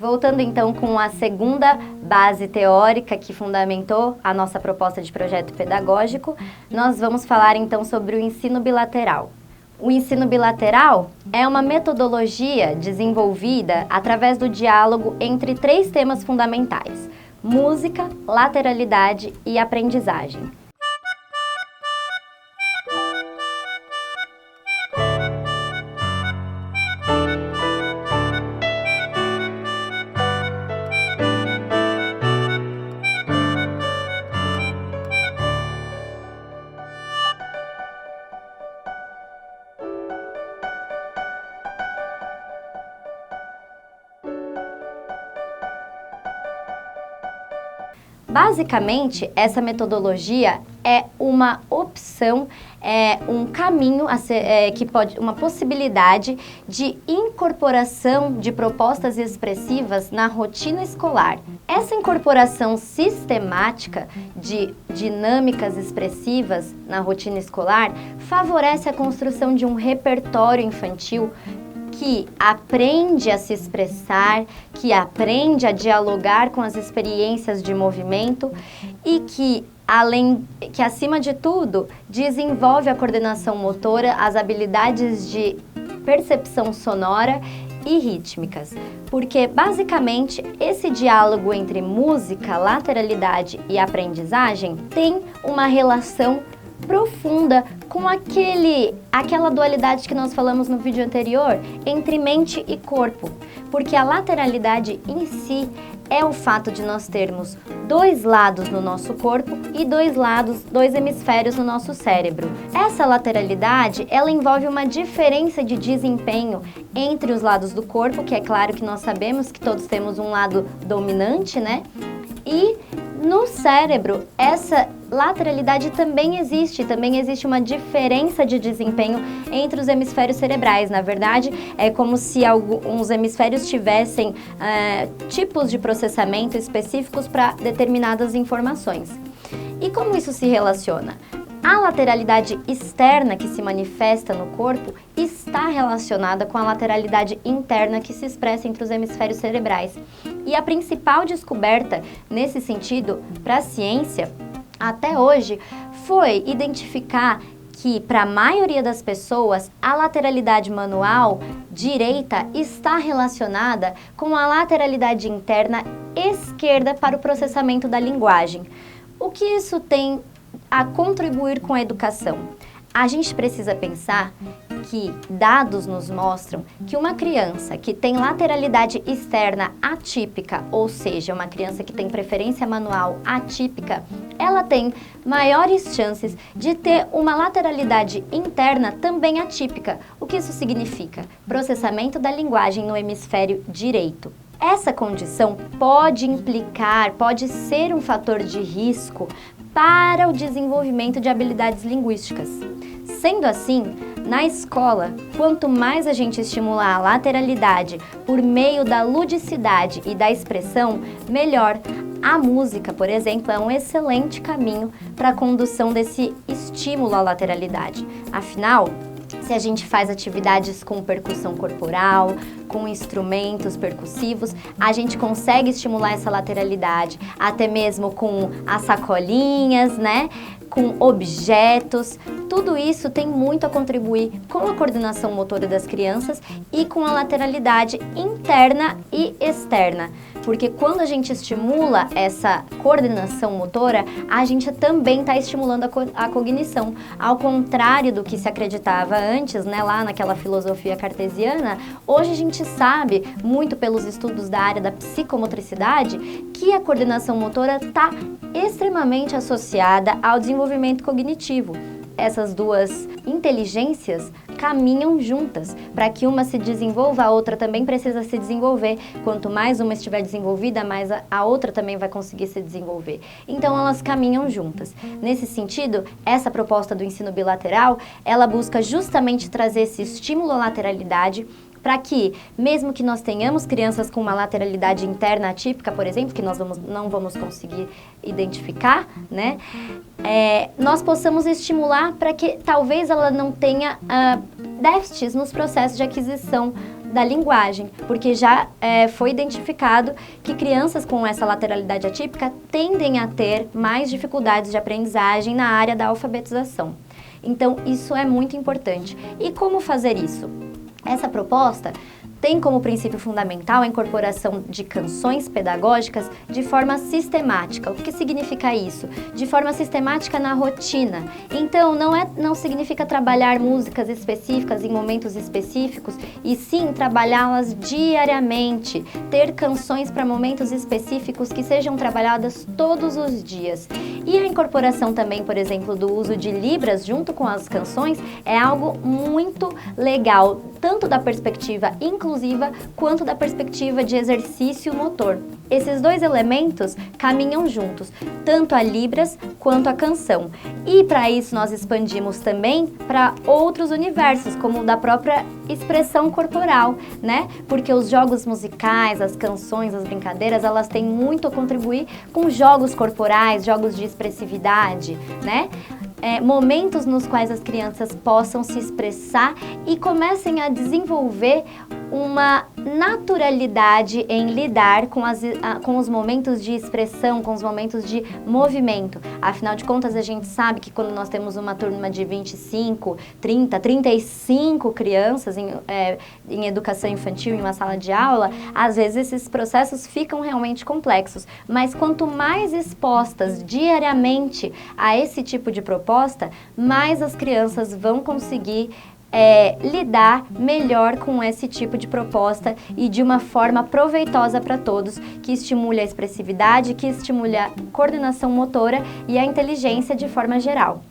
Voltando então com a segunda base teórica que fundamentou a nossa proposta de projeto pedagógico, nós vamos falar então sobre o ensino bilateral. O ensino bilateral é uma metodologia desenvolvida através do diálogo entre 3 temas fundamentais: música, lateralidade e aprendizagem. Basicamente, essa metodologia é uma opção, um caminho a ser, uma possibilidade de incorporação de propostas expressivas na rotina escolar. Essa incorporação sistemática de dinâmicas expressivas na rotina escolar favorece a construção de um repertório infantil que aprende a se expressar, que aprende a dialogar com as experiências de movimento e que, acima de tudo, desenvolve a coordenação motora, as habilidades de percepção sonora e rítmicas. Porque, basicamente, esse diálogo entre música, lateralidade e aprendizagem tem uma relação profunda com aquela dualidade que nós falamos no vídeo anterior entre mente e corpo, porque a lateralidade em si é o fato de nós termos 2 lados no nosso corpo e 2 hemisférios no nosso cérebro. Essa lateralidade, ela envolve uma diferença de desempenho entre os lados do corpo, que é claro que nós sabemos que todos temos um lado dominante, né? E no cérebro, essa lateralidade também existe uma diferença de desempenho entre os hemisférios cerebrais. Na verdade, é como se alguns hemisférios tivessem tipos de processamento específicos para determinadas informações. E como isso se relaciona? A lateralidade externa que se manifesta no corpo está relacionada com a lateralidade interna que se expressa entre os hemisférios cerebrais. E a principal descoberta nesse sentido para a ciência, até hoje, foi identificar que, para a maioria das pessoas, a lateralidade manual direita está relacionada com a lateralidade interna esquerda para o processamento da linguagem. O que isso tem a contribuir com a educação? A gente precisa pensar que dados nos mostram que uma criança que tem lateralidade externa atípica, ou seja, uma criança que tem preferência manual atípica, ela tem maiores chances de ter uma lateralidade interna também atípica. O que isso significa? Processamento da linguagem no hemisfério direito. Essa condição pode ser um fator de risco para o desenvolvimento de habilidades linguísticas. Sendo assim, na escola, quanto mais a gente estimular a lateralidade por meio da ludicidade e da expressão, melhor. A música, por exemplo, é um excelente caminho para a condução desse estímulo à lateralidade. Afinal, se a gente faz atividades com percussão corporal, com instrumentos percussivos, a gente consegue estimular essa lateralidade, até mesmo com as sacolinhas, né? Com objetos. Tudo isso tem muito a contribuir com a coordenação motora das crianças e com a lateralidade interna e externa. Porque quando a gente estimula essa coordenação motora, a gente também está estimulando a cognição. Ao contrário do que se acreditava antes, né, lá naquela filosofia cartesiana, hoje a gente sabe, muito pelos estudos da área da psicomotricidade, que a coordenação motora está extremamente associada ao desenvolvimento cognitivo. Essas duas inteligências caminham juntas. Para que uma se desenvolva, a outra também precisa se desenvolver. Quanto mais uma estiver desenvolvida, mais a outra também vai conseguir se desenvolver. Então, elas caminham juntas. Nesse sentido, essa proposta do ensino bilateral, ela busca justamente trazer esse estímulo à lateralidade, para que, mesmo que nós tenhamos crianças com uma lateralidade interna atípica, por exemplo, que nós não vamos conseguir identificar, né? Nós possamos estimular para que talvez ela não tenha déficits nos processos de aquisição da linguagem, porque já foi identificado que crianças com essa lateralidade atípica tendem a ter mais dificuldades de aprendizagem na área da alfabetização. Então, isso é muito importante. E como fazer isso? Essa proposta tem como princípio fundamental a incorporação de canções pedagógicas de forma sistemática. O que significa isso? De forma sistemática na rotina. Então, não significa trabalhar músicas específicas em momentos específicos, e sim trabalhá-las diariamente, ter canções para momentos específicos que sejam trabalhadas todos os dias. E a incorporação também, por exemplo, do uso de libras junto com as canções é algo muito legal, tanto da perspectiva inclusiva quanto da perspectiva de exercício motor. Esses dois elementos caminham juntos, tanto a libras quanto a canção. E para isso nós expandimos também para outros universos, como o da própria expressão corporal, né? Porque os jogos musicais, as canções, as brincadeiras, elas têm muito a contribuir com jogos corporais, jogos de expressividade, né? Momentos nos quais as crianças possam se expressar e comecem a desenvolver uma naturalidade em lidar com os momentos de expressão, com os momentos de movimento. Afinal de contas, a gente sabe que quando nós temos uma turma de 25, 30, 35 crianças em educação infantil, em uma sala de aula, às vezes esses processos ficam realmente complexos. Mas quanto mais expostas diariamente a esse tipo de proposta, mais as crianças vão conseguir lidar melhor com esse tipo de proposta e de uma forma proveitosa para todos, que estimule a expressividade, que estimule a coordenação motora e a inteligência de forma geral.